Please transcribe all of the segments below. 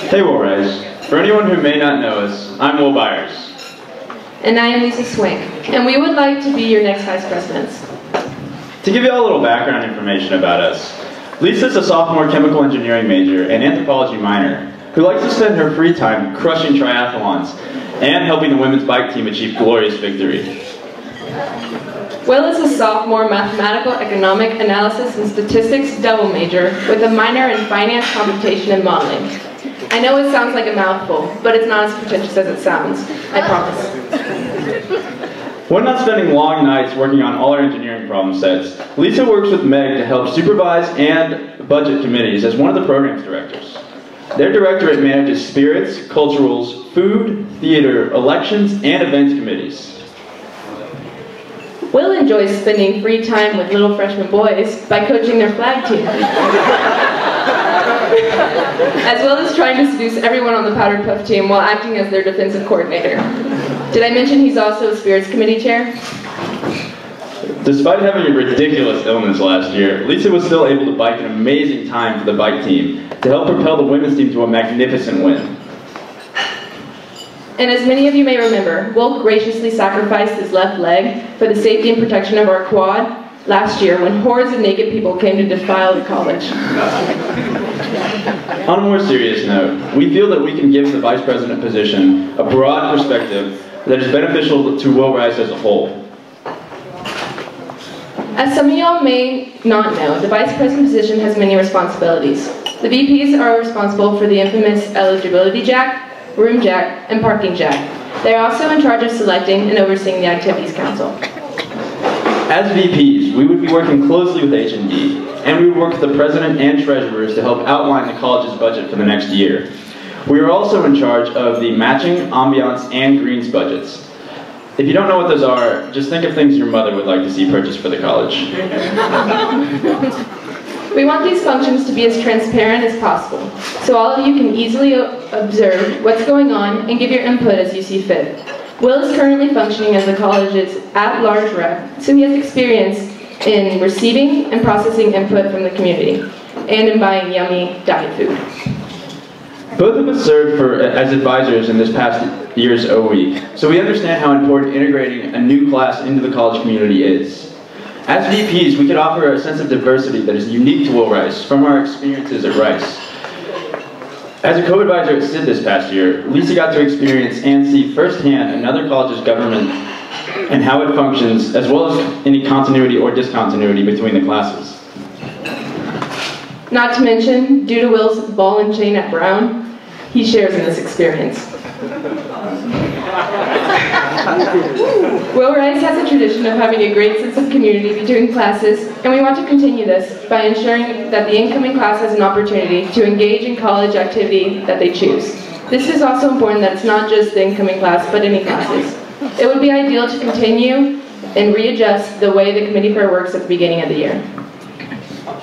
Hey Will Rice. For anyone who may not know us, I'm Will Byers. And I am Lisa Swank, and we would like to be your next vice presidents. To give you all a little background information about us, Lisa's a sophomore chemical engineering major and anthropology minor who likes to spend her free time crushing triathlons and helping the women's bike team achieve glorious victory. Will is a sophomore mathematical, economic, analysis, and statistics double major with a minor in finance, computation, and modeling. I know it sounds like a mouthful, but it's not as pretentious as it sounds. I promise. When not spending long nights working on all our engineering problem sets, Lisa works with Meg to help supervise and budget committees as one of the program's directors. Their directorate manages spirits, culturals, food, theater, elections, and events committees. Will enjoys spending free time with little freshman boys by coaching their flag team, as well as trying to seduce everyone on the Powdered Puff team while acting as their defensive coordinator. Did I mention he's also a spirits committee chair? Despite having a ridiculous illness last year, Lisa was still able to bike an amazing time for the bike team to help propel the women's team to a magnificent win. And as many of you may remember, Will graciously sacrificed his left leg for the safety and protection of our quad last year when hordes of naked people came to defile the college. On a more serious note, we feel that we can give the vice president position a broad perspective that is beneficial to Will Rice as a whole. As some of y'all may not know, the vice president position has many responsibilities. The VPs are responsible for the infamous eligibility jack, room jack, and parking jack. They are also in charge of selecting and overseeing the activities council. As VPs, we would be working closely with H&D, and we would work with the president and treasurers to help outline the college's budget for the next year. We are also in charge of the matching, ambiance, and greens budgets. If you don't know what those are, just think of things your mother would like to see purchased for the college. We want these functions to be as transparent as possible, so all of you can easily observe what's going on and give your input as you see fit. Will is currently functioning as the college's at-large rep, so he has experience in receiving and processing input from the community, and in buying yummy diet food. Both of us served as advisors in this past year's O Week, so we understand how important integrating a new class into the college community is. As VPs, we could offer a sense of diversity that is unique to Will Rice from our experiences at Rice. As a co-advisor at SID this past year, Lisa got to experience and see firsthand another college's government and how it functions, as well as any continuity or discontinuity between the classes. Not to mention, due to Will's ball and chain at Brown, he shares in this experience. Will Rice has a tradition of having a great sense of community between classes, and we want to continue this by ensuring that the incoming class has an opportunity to engage in college activity that they choose. This is also important that it's not just the incoming class, but any classes. It would be ideal to continue and readjust the way the committee fair works at the beginning of the year.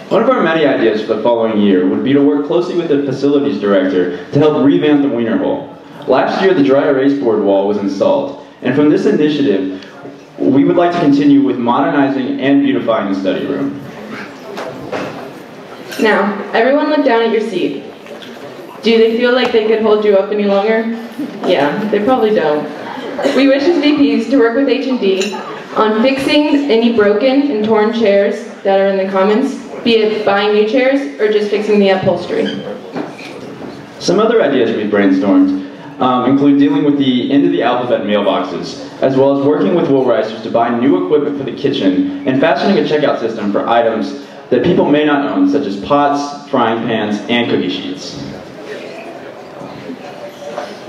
One of our many ideas for the following year would be to work closely with the facilities director to help revamp the Wiener Hall. Last year, the dry erase board wall was installed, and from this initiative, we would like to continue with modernizing and beautifying the study room. Now, everyone look down at your seat. Do they feel like they could hold you up any longer? Yeah, they probably don't. We wish as VPs to work with H&D on fixing any broken and torn chairs that are in the commons, be it buying new chairs or just fixing the upholstery. Some other ideas we've brainstormed include dealing with the end of the alphabet mailboxes, as well as working with Will Ricers to buy new equipment for the kitchen and fashioning a checkout system for items that people may not own, such as pots, frying pans, and cookie sheets.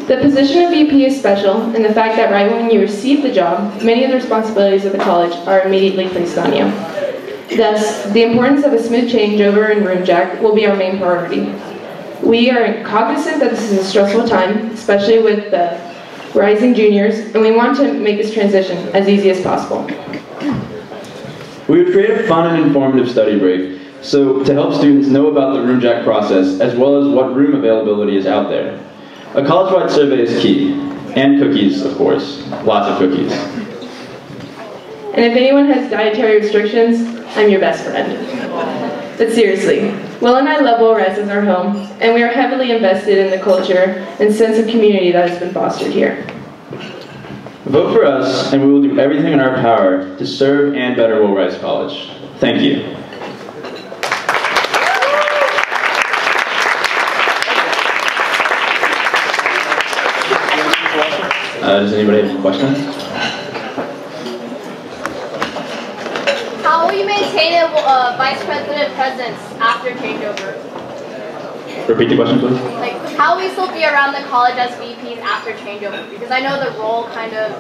The position of VP is special in the fact that right when you receive the job, many of the responsibilities of the college are immediately placed on you. Thus, the importance of a smooth changeover in room jack will be our main priority. We are cognizant that this is a stressful time, especially with the rising juniors, and we want to make this transition as easy as possible. We would create a fun and informative study break to help students know about the room jack process, as well as what room availability is out there. A college-wide survey is key, and cookies, of course, lots of cookies. And if anyone has dietary restrictions, I'm your best friend. But seriously, Will and I love Will Rice as our home, and we are heavily invested in the culture and sense of community that has been fostered here. Vote for us, and we will do everything in our power to serve and better Will Rice College. Thank you. Does anybody have any questions? How will you maintain a vice president presence after changeover? Repeat the question, please. Like, how will you still be around the college as VPs after changeover? Because I know the role kind of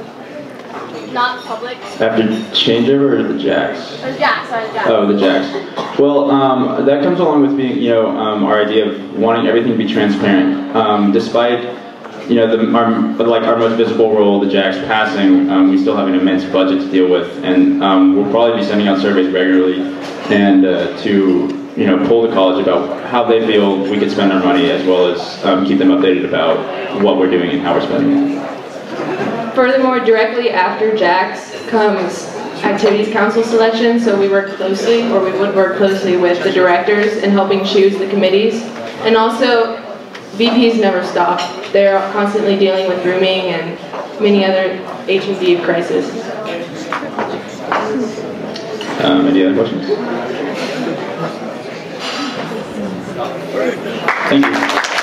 not public. After changeover or the Jacks? Or Jacks, sorry, the Jacks. Oh, the Jacks. Well, that comes along with being, our idea of wanting everything to be transparent. Despite, our most visible role, the Jacks passing, we still have an immense budget to deal with, and we'll probably be sending out surveys regularly, and to poll the college about how they feel we could spend our money, as well as keep them updated about what we're doing and how we're spending it. Furthermore, directly after Jacks comes activities council selection, so we would work closely with the directors in helping choose the committees. And also, VPs never stop. They're constantly dealing with rooming and many other H&D crises. Any other questions? Thank you.